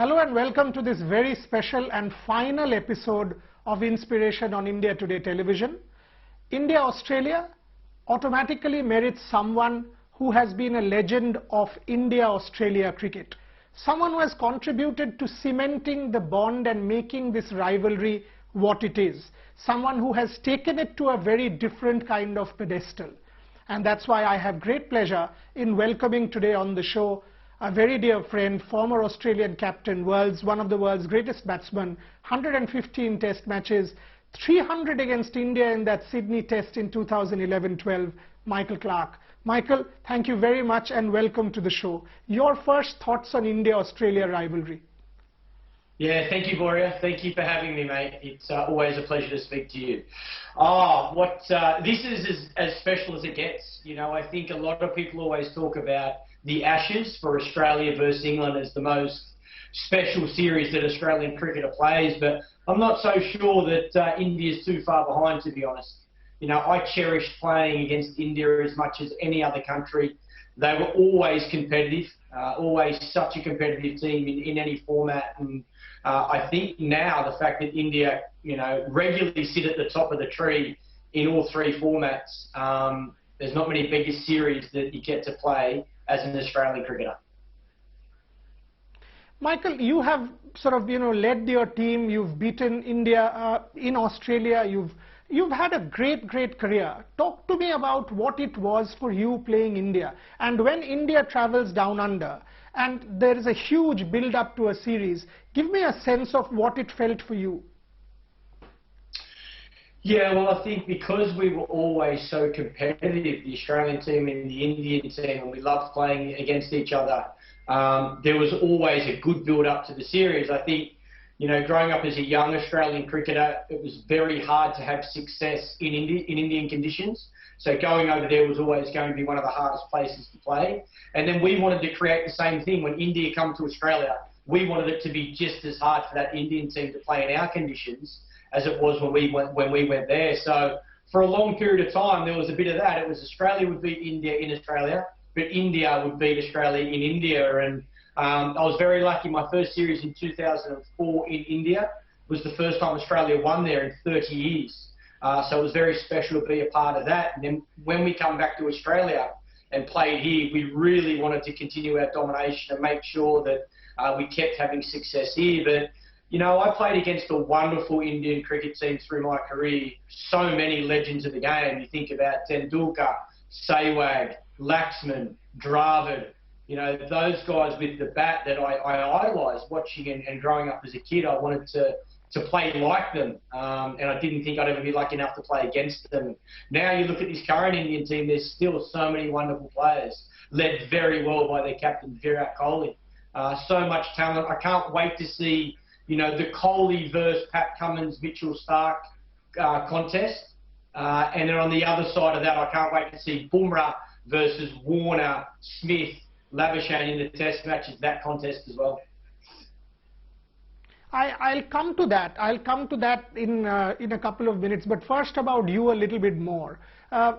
Hello and welcome to this very special and final episode of Inspiration on India Today television. India-Australia automatically merits someone who has been a legend of India-Australia cricket. Someone who has contributed to cementing the bond and making this rivalry what it is. Someone who has taken it to a very different kind of pedestal. And that's why I have great pleasure in welcoming today on the show a very dear friend, former Australian captain, one of the world's greatest batsmen, 115 test matches, 300 against India in that Sydney test in 2011-12, Michael Clarke. Michael, thank you very much and welcome to the show. Your first thoughts on India-Australia rivalry? Yeah, thank you, Boria. Thank you for having me, mate. It's always a pleasure to speak to you. This is as special as it gets. You know, I think a lot of people always talk about the Ashes for Australia versus England as the most special series that Australian cricketer plays, but I'm not so sure that India's too far behind, to be honest. You know, I cherished playing against India as much as any other country. They were always competitive, always such a competitive team in any format, and I think now the fact that India, you know, regularly sit at the top of the tree in all three formats, there's not many bigger series that you get to play as an Australian cricketer. Michael, you have sort of, led your team. You've beaten India in Australia. You've had a great career. Talk to me about what it was for you playing India. And when India travels down under, and there is a huge build-up to a series, give me a sense of what it felt for you. Yeah, well, I think because we were always so competitive, the Australian team and the Indian team, and we loved playing against each other, there was always a good build-up to the series. I think, you know, growing up as a young Australian cricketer, it was very hard to have success in Indian conditions. So going over there was always going to be one of the hardest places to play. And then we wanted to create the same thing. When India come to Australia, we wanted it to be just as hard for that Indian team to play in our conditions as it was when we went there. So for a long period of time, there was a bit of that. It was Australia would beat India in Australia, but India would beat Australia in India. And I was very lucky. My first series in 2004 in India was the first time Australia won there in 30 years. So it was very special to be a part of that. And then when we come back to Australia and played here, we really wanted to continue our domination and make sure that we kept having success here. But, you know, I played against a wonderful Indian cricket team through my career. So many legends of the game. You think about Tendulkar, Sehwag, Laxman, Dravid. You know, those guys with the bat that I idolised watching and growing up as a kid. I wanted to play like them, and I didn't think I'd ever be lucky enough to play against them. Now you look at this current Indian team, there's still so many wonderful players, led very well by their captain, Virat Kohli. So much talent. I can't wait to see, you know, the Kohli versus Pat Cummins, Mitchell Starc contest. And then on the other side of that, I can't wait to see Bumrah versus Warner, Smith, Labuschagne in the test matches, that contest as well. I'll come to that. I'll come to that in a couple of minutes. But first about you a little bit more.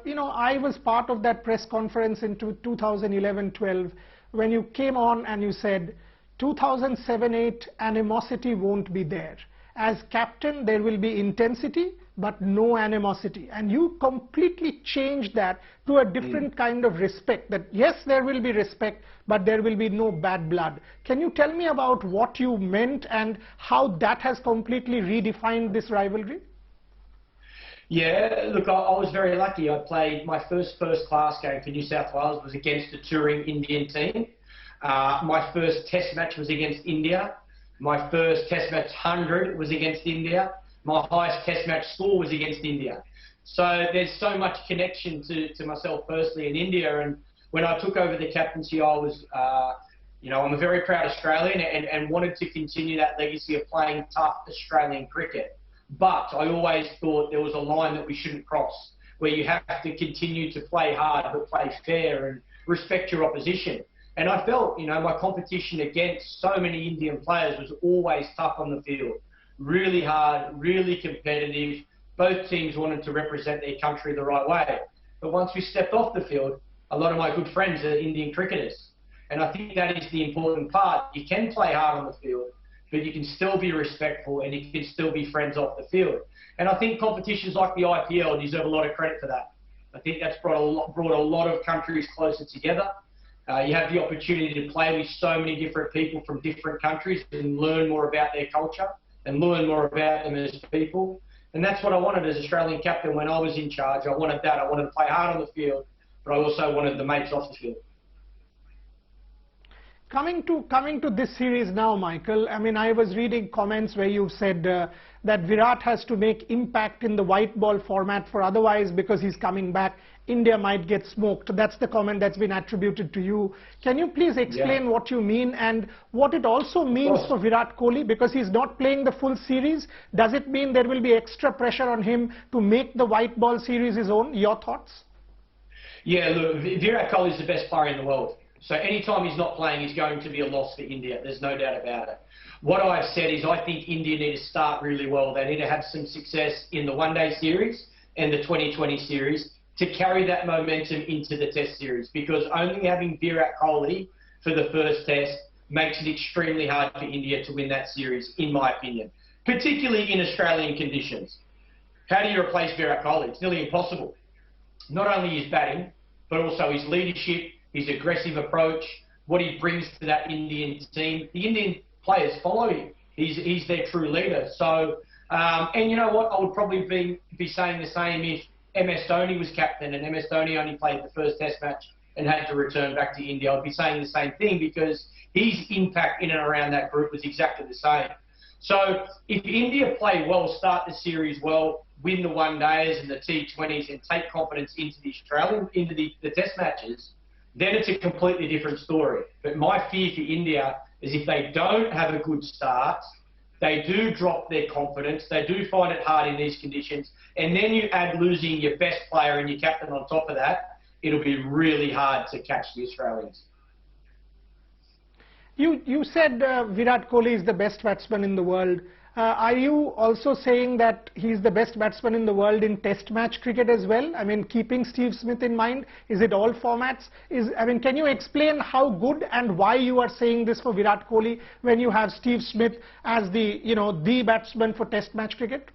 You know, I was part of that press conference in 2011-12 when you came on and you said 2007-8 animosity won't be there. As captain, there will be intensity, but no animosity. And you completely changed that to a different kind of respect, that yes, there will be respect, but there will be no bad blood. Can you tell me about what you meant and how that has completely redefined this rivalry? Yeah, look, I was very lucky. I played my first class game for New South Wales was against a touring Indian team. My first test match was against India. My first test match 100 was against India. My highest test match score was against India. So there's so much connection to myself personally in India. And when I took over the captaincy, I was, you know, I'm a very proud Australian and wanted to continue that legacy of playing tough Australian cricket. But I always thought there was a line that we shouldn't cross, where you have to continue to play hard but play fair and respect your opposition. And I felt, you know, my competition against so many Indian players was always tough on the field. Really hard, really competitive. Both teams wanted to represent their country the right way. But once we stepped off the field, a lot of my good friends are Indian cricketers. And I think that is the important part. You can play hard on the field, but you can still be respectful and you can still be friends off the field. And I think competitions like the IPL deserve a lot of credit for that. I think that's brought a lot of countries closer together. You have the opportunity to play with so many different people from different countries and learn more about their culture and learn more about them as people. And that's what I wanted as Australian captain when I was in charge. I wanted that. I wanted to play hard on the field, but I also wanted the mates off the field. Coming to this series now, Michael, I mean, I was reading comments where you said that Virat has to make impact in the white ball format, for otherwise, because he's coming back, India might get smoked. That's the comment that's been attributed to you. Can you please explain what you mean and what it also means for Virat Kohli, because he's not playing the full series? Does it mean there will be extra pressure on him to make the white ball series his own? Your thoughts? Yeah, look, Virat Kohli is the best player in the world. So anytime he's not playing, he's going to be a loss for India. There's no doubt about it. What I've said is I think India need to start really well. They need to have some success in the one-day series and the 2020 series to carry that momentum into the test series, because only having Virat Kohli for the first test makes it extremely hard for India to win that series, in my opinion, particularly in Australian conditions. How do you replace Virat Kohli? It's nearly impossible. Not only his batting, but also his leadership, his aggressive approach, what he brings to that Indian team. The Indian players follow him. He's their true leader. So, and you know what? I would probably be saying the same if MS Dhoni was captain and MS Dhoni only played the first test match and had to return back to India. I'd be saying the same thing, because his impact in and around that group was exactly the same. So if India play well, start the series well, win the one-days and the T20s and take confidence into the test matches, then it's a completely different story. But my fear for India is if they don't have a good start, they do drop their confidence, they do find it hard in these conditions, and then you add losing your best player and your captain on top of that, it'll be really hard to catch the Australians. You said Virat Kohli is the best batsman in the world. Are you also saying that he's the best batsman in the world in test match cricket as well? I mean, keeping Steve Smith in mind, is it all formats? Can you explain how good and why you are saying this for Virat Kohli when you have Steve Smith as the batsman for test match cricket?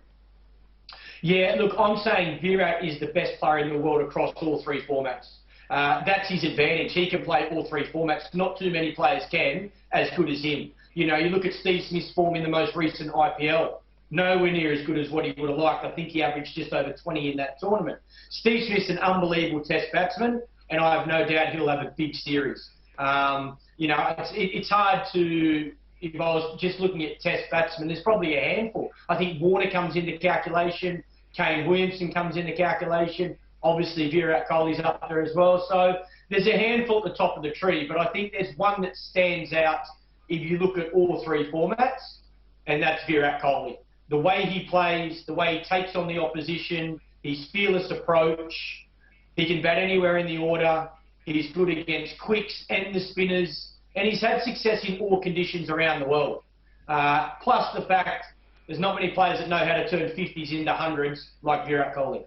Yeah, look, I'm saying Virat is the best player in the world across all three formats. That's his advantage. He can play all three formats. Not too many players can as good as him. You know, you look at Steve Smith's form in the most recent IPL, nowhere near as good as what he would have liked. I think he averaged just over 20 in that tournament. Steve Smith's an unbelievable test batsman, and I have no doubt he'll have a big series. You know, it's hard to, if I was just looking at test batsmen, there's probably a handful. I think Warner comes into calculation, Kane Williamson comes into calculation, obviously Virat Kohli's up there as well. So there's a handful at the top of the tree, but I think there's one that stands out if you look at all three formats, and that's Virat Kohli. The way he plays, the way he takes on the opposition, his fearless approach, he can bat anywhere in the order, he's good against quicks and the spinners, and he's had success in all conditions around the world. Plus the fact there's not many players that know how to turn 50s into 100s like Virat Kohli.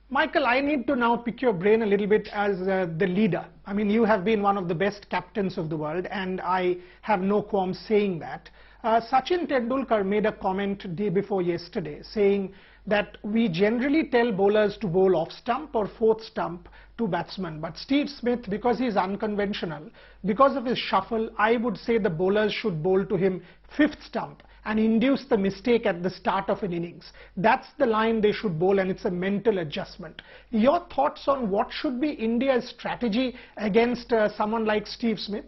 Michael, I need to now pick your brain a little bit as the leader. I mean, you have been one of the best captains of the world, and I have no qualms saying that. Sachin Tendulkar made a comment day before yesterday saying that we generally tell bowlers to bowl off stump or fourth stump to batsmen. But Steve Smith, because he's unconventional, because of his shuffle, I would say the bowlers should bowl to him fifth stump and induce the mistake at the start of an innings. That's the line they should bowl, and it's a mental adjustment. Your thoughts on what should be India's strategy against someone like Steve Smith?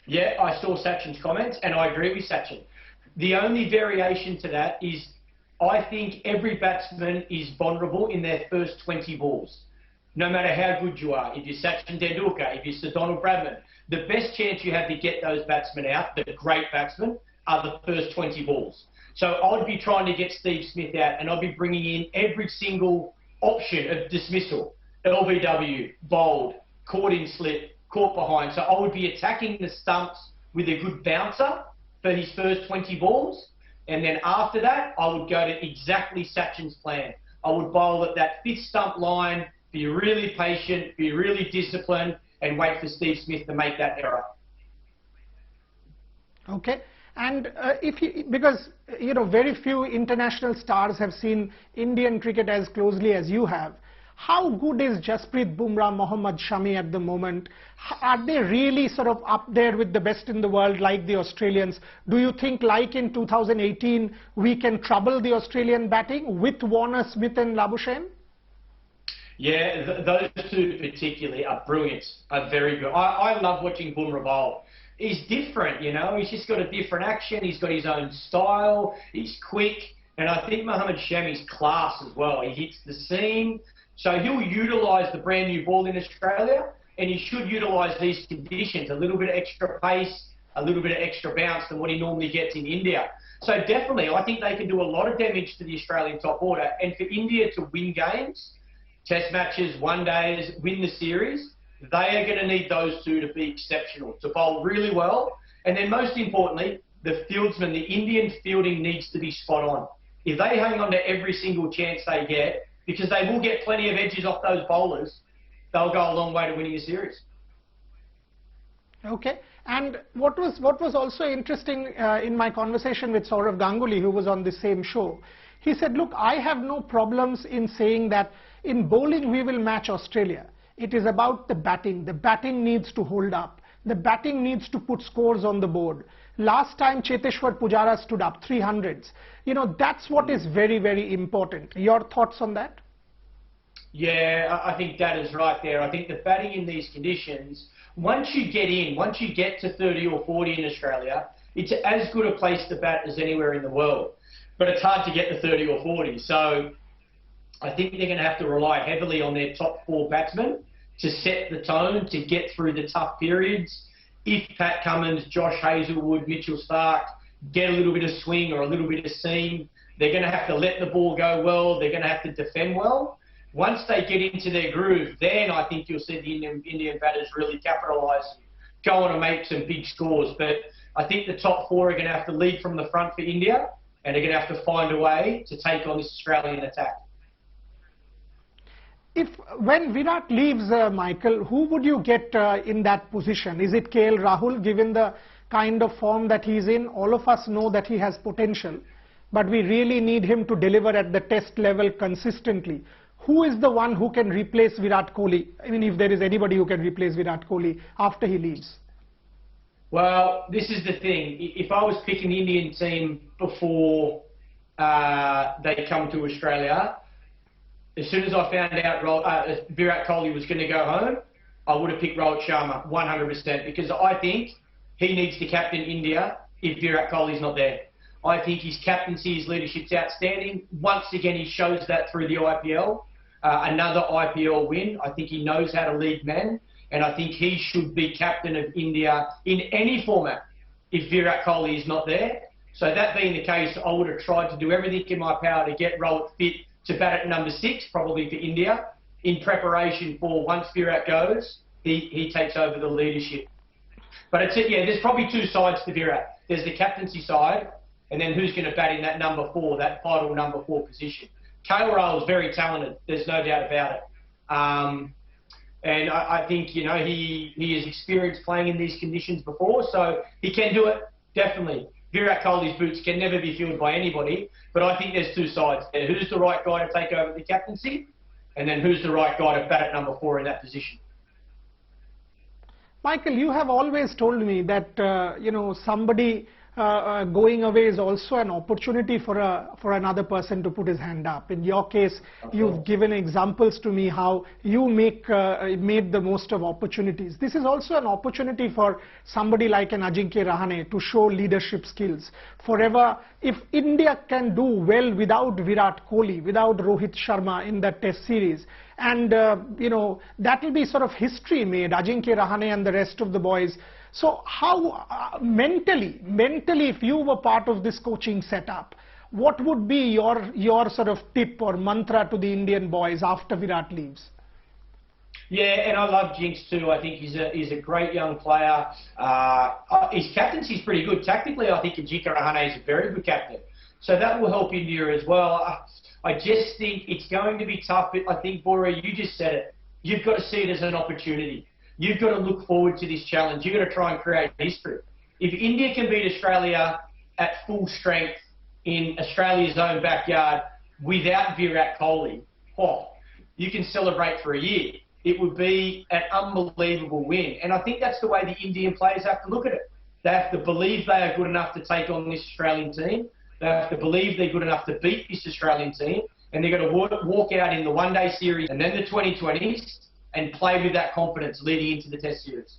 Yeah, I saw Sachin's comments, and I agree with Sachin. The only variation to that is I think every batsman is vulnerable in their first 20 balls. No matter how good you are, if you're Sachin Tendulkar, if you're Sir Donald Bradman, the best chance you have to get those batsmen out, the great batsmen, are the first 20 balls. So I'd be trying to get Steve Smith out, and I'd be bringing in every single option of dismissal. LBW, bowled, caught in slip, caught behind. So I would be attacking the stumps with a good bouncer for his first 20 balls. And then after that, I would go to exactly Sachin's plan. I would bowl at that fifth stump line, be really patient, be really disciplined, and wait for Steve Smith to make that error. Okay. And because, you know, very few international stars have seen Indian cricket as closely as you have. How good is Jasprit Bumrah, Mohammad Shami at the moment? Are they really sort of up there with the best in the world like the Australians? Do you think, like in 2018, we can trouble the Australian batting with Warner, Smith and Labuschagne? Yeah, those two particularly are brilliant, are very good. I love watching Bumrah bowl. He's different, you know, he's just got a different action, he's got his own style, he's quick, and I think Mohammad Shami's class as well. He hits the seam, so he'll utilise the brand new ball in Australia, and he should utilise these conditions, a little bit of extra pace, a little bit of extra bounce than what he normally gets in India. So definitely, I think they can do a lot of damage to the Australian top order, and for India to win games, test matches, one days, win the series, they are going to need those two to be exceptional, to bowl really well. And then most importantly, the fieldsmen, the Indian fielding needs to be spot on. If they hang on to every single chance they get, because they will get plenty of edges off those bowlers, they'll go a long way to winning a series. Okay. And what was also interesting in my conversation with Saurav Ganguly, who was on the same show, he said, look, I have no problems in saying that in bowling we will match Australia. It is about the batting. The batting needs to hold up. The batting needs to put scores on the board. Last time Cheteshwar Pujara stood up, 300s. You know, that's what is very, very important. Your thoughts on that? Yeah, I think that is right there. I think the batting in these conditions, once you get to 30 or 40 in Australia, it's as good a place to bat as anywhere in the world. But it's hard to get to 30 or 40. So I think they're going to have to rely heavily on their top four batsmen to set the tone, to get through the tough periods. If Pat Cummins, Josh Hazlewood, Mitchell Starc get a little bit of swing or a little bit of seam, they're going to have to let the ball go well, they're going to have to defend well. Once they get into their groove, then I think you'll see the Indian batters really capitalise, go on and make some big scores. But I think the top four are going to have to lead from the front for India, and they're going to have to find a way to take on this Australian attack. When Virat leaves, Michael, who would you get in that position? Is it KL Rahul, given the kind of form that he's in? All of us know that he has potential, but we really need him to deliver at the test level consistently. Who is the one who can replace Virat Kohli? I mean, if there is anybody who can replace Virat Kohli after he leaves. Well, this is the thing. If I was picking the Indian team before they come to Australia, as soon as I found out Virat Kohli was going to go home, I would have picked Rohit Sharma 100%, because I think he needs to captain India if Virat Kohli's not there. I think his captaincy, his leadership's outstanding. Once again, he shows that through the IPL. Another IPL win. I think he knows how to lead men, and I think he should be captain of India in any format if Virat Kohli is not there. So that being the case, I would have tried to do everything in my power to get Rohit fit to bat at number 6, probably for India, in preparation for once Virat goes, he takes over the leadership. But there's probably two sides to Virat. There's the captaincy side, and then who's going to bat in that number 4, that vital number 4 position. KL Rahul is very talented, there's no doubt about it. And I think, you know, he has experienced playing in these conditions before, so he can do it, definitely. Virat Kohli's boots can never be filled by anybody, but I think there's two sides there. Who's the right guy to take over the captaincy, and then who's the right guy to bat at number 4 in that position? Michael, you have always told me that, you know, somebody going away is also an opportunity for another person to put his hand up. In your case, you've given examples to me how you made the most of opportunities. This is also an opportunity for somebody like an Ajinkya Rahane to show leadership skills. Forever, if India can do well without Virat Kohli, without Rohit Sharma in that test series, and you know, that will be sort of history made, Ajinkya Rahane and the rest of the boys. So how mentally, if you were part of this coaching setup, what would be your sort of tip or mantra to the Indian boys after Virat leaves? Yeah, and I love Jinx too. I think he's a great young player. His captaincy's pretty good. Tactically, I think Ajinkya Rahane is a very good captain. So that will help India as well. I just think it's going to be tough. I think, Boria, you just said it. You've got to see it as an opportunity. you've got to look forward to this challenge. You've got to try and create history. If India can beat Australia at full strength in Australia's own backyard without Virat Kohli, you can celebrate for a year. It would be an unbelievable win. And I think that's the way the Indian players have to look at it. They have to believe they are good enough to take on this Australian team. They have to believe they're good enough to beat this Australian team. And they're going to walk out in the one-day series and then the 2020s and play with that confidence leading into the Test series.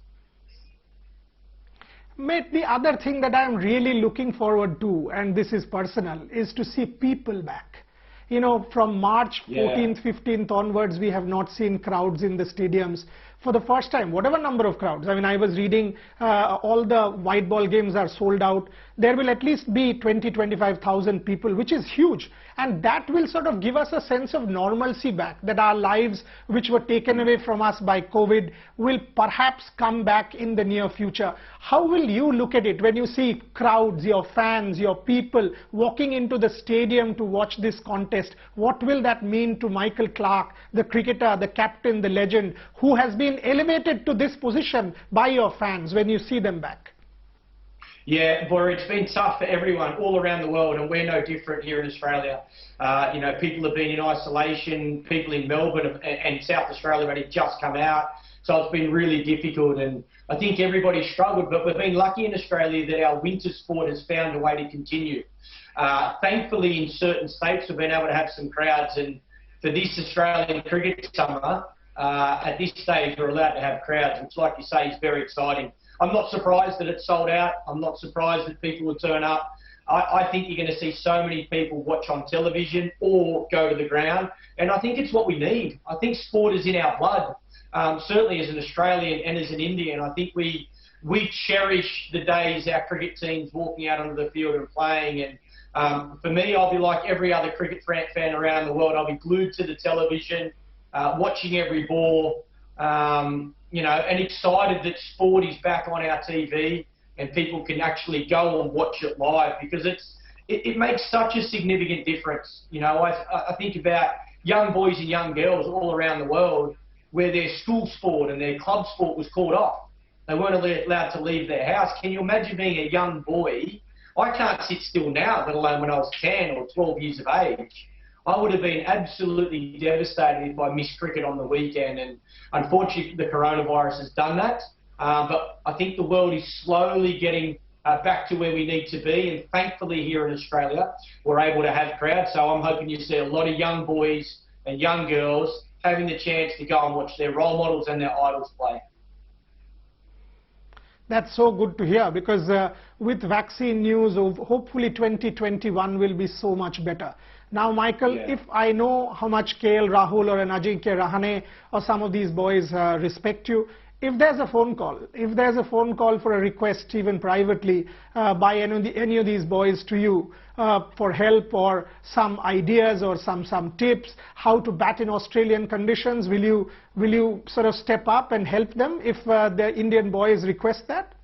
Mate, the other thing that I'm really looking forward to, and this is personal, is to see people back. You know, from March 14th, 15th onwards, we have not seen crowds in the stadiums for the first time, whatever number of crowds. I mean, I was reading all the white ball games are sold out. There will at least be 20-25,000 people, which is huge. And that will sort of give us a sense of normalcy back, that our lives, which were taken away from us by COVID, will perhaps come back in the near future. How will you look at it when you see crowds, your fans, your people walking into the stadium to watch this contest? What will that mean to Michael Clarke, the cricketer, the captain, the legend, who has been elevated to this position by your fans when you see them back? Yeah, Boria, it's been tough for everyone all around the world, and we're no different here in Australia. You know, people have been in isolation, people in Melbourne and South Australia have only just come out, so it's been really difficult, and I think everybody's struggled, but we've been lucky in Australia that our winter sport has found a way to continue. Thankfully, in certain states, we've been able to have some crowds, and for this Australian cricket summer, at this stage, we're allowed to have crowds, which, like you say, is very exciting. I'm not surprised that it's sold out. I'm not surprised that people will turn up. I think you're going to see so many people watch on television or go to the ground, and I think it's what we need. I think sport is in our blood, certainly as an Australian and as an Indian. I think we cherish the days our cricket team's walking out onto the field and playing, and for me, I'll be like every other cricket fan around the world. I'll be glued to the television, watching every ball, you know, and excited that sport is back on our TV and people can actually go and watch it live, because it makes such a significant difference. You know, I think about young boys and young girls all around the world where their school sport and their club sport was called off. They weren't allowed to leave their house. Can you imagine being a young boy? I can't sit still now, let alone when I was 10 or 12 years of age. I would have been absolutely devastated if I missed cricket on the weekend, and unfortunately the coronavirus has done that. But I think the world is slowly getting back to where we need to be, and thankfully here in Australia we're able to have crowds, so I'm hoping you see a lot of young boys and young girls having the chance to go and watch their role models and their idols play. That's so good to hear, because with vaccine news, hopefully 2021 will be so much better. Now, Michael, if I know how much KL Rahul or an Ajinkya Rahane or some of these boys respect you, if there's a phone call for a request, even privately, by any of these boys to you for help or some ideas or some tips how to bat in Australian conditions, will you sort of step up and help them if the Indian boys request that?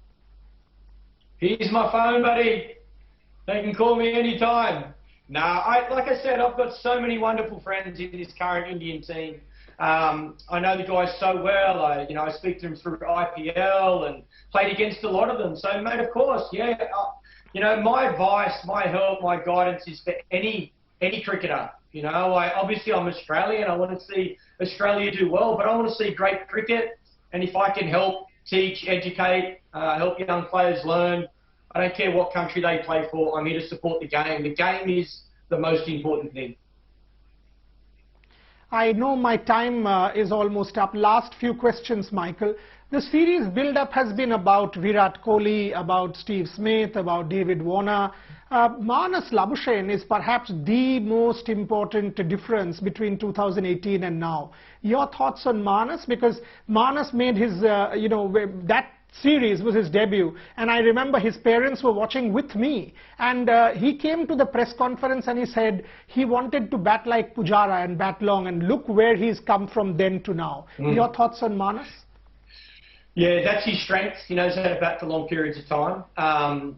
Here's my phone, buddy. They can call me anytime. Like I said, I've got so many wonderful friends in this current Indian team. I know the guys so well. I speak to them through IPL and played against a lot of them. So, mate, of course, my advice, my help, my guidance is for any cricketer. Obviously I'm Australian. I want to see Australia do well, but I want to see great cricket. And if I can help teach, educate, help young players learn, I don't care what country they play for. I'm here to support the game. The game is the most important thing. I know my time is almost up. Last few questions, Michael. The series build-up has been about Virat Kohli, about Steve Smith, about David Warner. Marnus Labuschagne is perhaps the most important difference between 2018 and now. Your thoughts on Marnus? Because Marnus made his, that series was his debut, and I remember his parents were watching with me, and he came to the press conference and he said he wanted to bat like Pujara and bat long, and look where he's come from then to now. Your thoughts on Marnus? Yeah, that's his strength. He knows how to bat for long periods of time.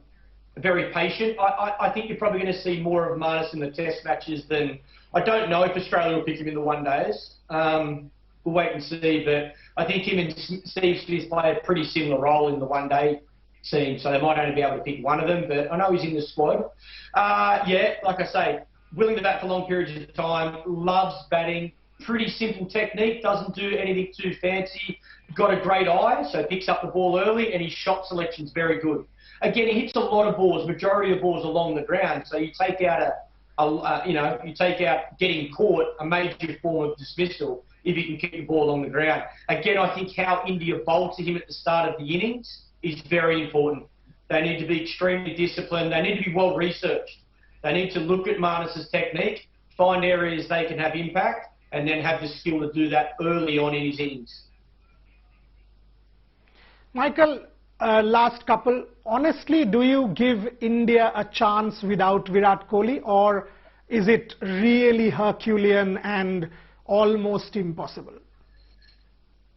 Very patient. I think you're probably going to see more of Marnus in the test matches than... I don't know if Australia will pick him in the one days. we'll wait and see. But I think him and Steve Smith play a pretty similar role in the one-day team, so they might only be able to pick one of them, but I know he's in the squad. Yeah, like I say, willing to bat for long periods of time, loves batting, pretty simple technique, doesn't do anything too fancy, got a great eye, so picks up the ball early, and his shot selection's very good. Again, he hits a lot of balls, majority of balls along the ground, so you take out you take out getting caught, a major form of dismissal if you can keep the ball along the ground. Again, I think how India bowled to him at the start of the innings is very important. They need to be extremely disciplined. They need to be well researched. They need to look at Marnus's technique, find areas they can have impact, and then have the skill to do that early on in his innings. Michael, last couple. Honestly, do you give India a chance without Virat Kohli, or is it really Herculean and almost impossible?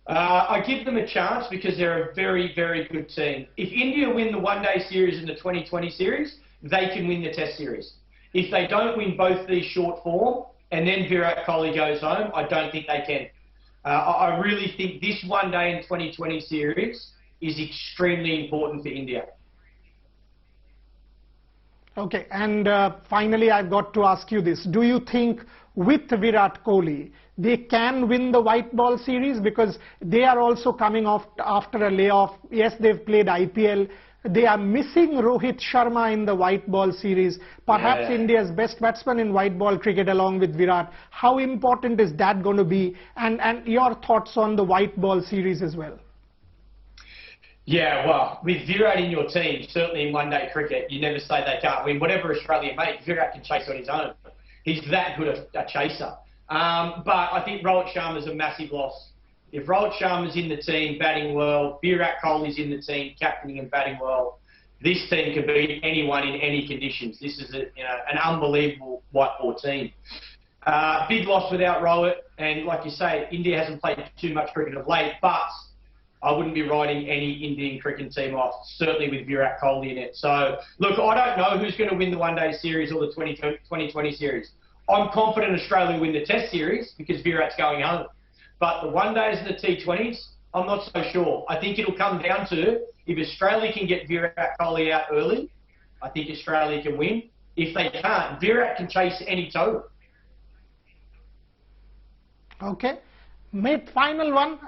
I give them a chance because they're a very, very good team. If India win the one-day series and the 2020 series, they can win the Test series. If they don't win both these short form and then Virat Kohli goes home, I don't think they can. I really think this one-day and 2020 series is extremely important for India. Okay, and finally I've got to ask you this. Do you think with Virat Kohli, they can win the white ball series, because they are also coming off after a layoff? Yes, they've played IPL. They are missing Rohit Sharma in the white ball series, perhaps India's best batsman in white ball cricket along with Virat. How important is that going to be? And your thoughts on the white ball series as well? Yeah, well, with Virat in your team, certainly in one-day cricket, you never say they can't win. Whatever Australia make, Virat can chase on his own. He's that good a chaser. But I think Rohit Sharma's a massive loss. If Rohit Sharma's in the team batting well, Virat Kohli's in the team captaining and batting well, this team can beat anyone in any conditions. This is an unbelievable white ball team. Big loss without Rohit, and like you say, India hasn't played too much cricket of late, but I wouldn't be writing any Indian cricket team off, certainly with Virat Kohli in it. So, look, I don't know who's going to win the one-day series or the 2020 series. I'm confident Australia will win the Test series because Virat's going home. But the one-days and the T20s, I'm not so sure. I think it'll come down to if Australia can get Virat Kohli out early, I think Australia can win. If they can't, Virat can chase any total. Okay. Mate, final one.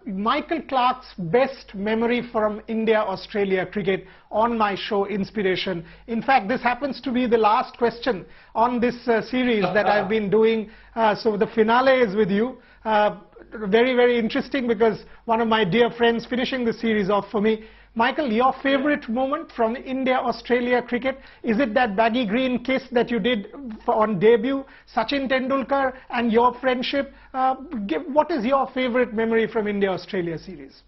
Michael Clarke's best memory from India-Australia cricket on my show, Inspiration. In fact, this happens to be the last question on this series that I've been doing. So the finale is with you. Very, very interesting because one of my dear friends finishing the series off for me. Michael, your favorite moment from India-Australia cricket, is it that baggy green kiss that you did on debut, Sachin Tendulkar, and your friendship? What is your favorite memory from India-Australia series?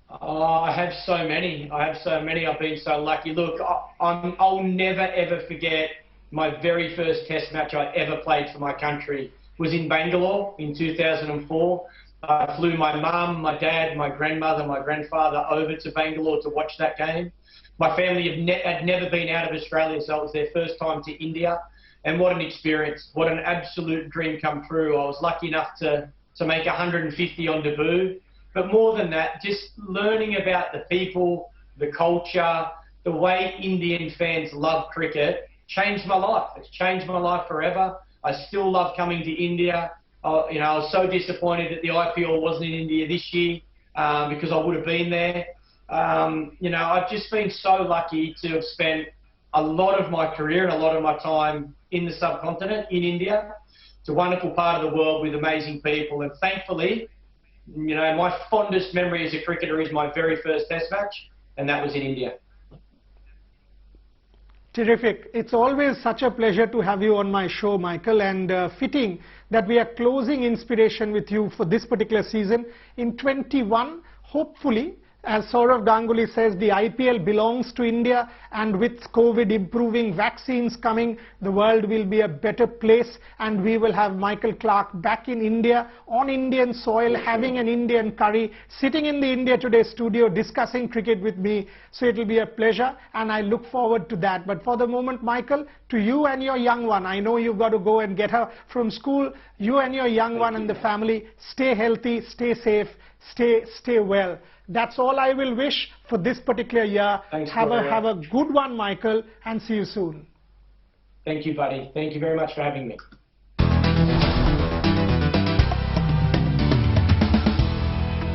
I have so many. I've been so lucky. Look, I'll never, ever forget my very first Test match I ever played for my country. It was in Bangalore in 2004. I flew my mum, my dad, my grandmother, my grandfather over to Bangalore to watch that game. My family had never been out of Australia, so it was their first time to India. And what an experience, what an absolute dream come true. I was lucky enough to make 150 on debut. But more than that, just learning about the people, the culture, the way Indian fans love cricket changed my life. It's changed my life forever. I still love coming to India. I was so disappointed that the IPL wasn't in India this year because I would have been there. I've just been so lucky to have spent a lot of my career and a lot of my time in the subcontinent, in India. It's a wonderful part of the world with amazing people. And thankfully, my fondest memory as a cricketer is my very first Test match, and that was in India. Terrific. It's always such a pleasure to have you on my show, Michael, and fitting that we are closing Inspiration with you for this particular season. In 21, hopefully, As Saurav Ganguly says, the IPL belongs to India, and with COVID improving, vaccines coming, the world will be a better place, and we will have Michael Clarke back in India, on Indian soil, having an Indian curry, sitting in the India Today studio discussing cricket with me. So it will be a pleasure, and I look forward to that. But for the moment, Michael, to you and your young one, I know you've got to go and get her from school. You and your young one and the family, stay healthy, stay safe, stay well. That's all I will wish for this particular year. Thanks, have a good one, Michael, and see you soon. Thank you, buddy. Thank you very much for having me.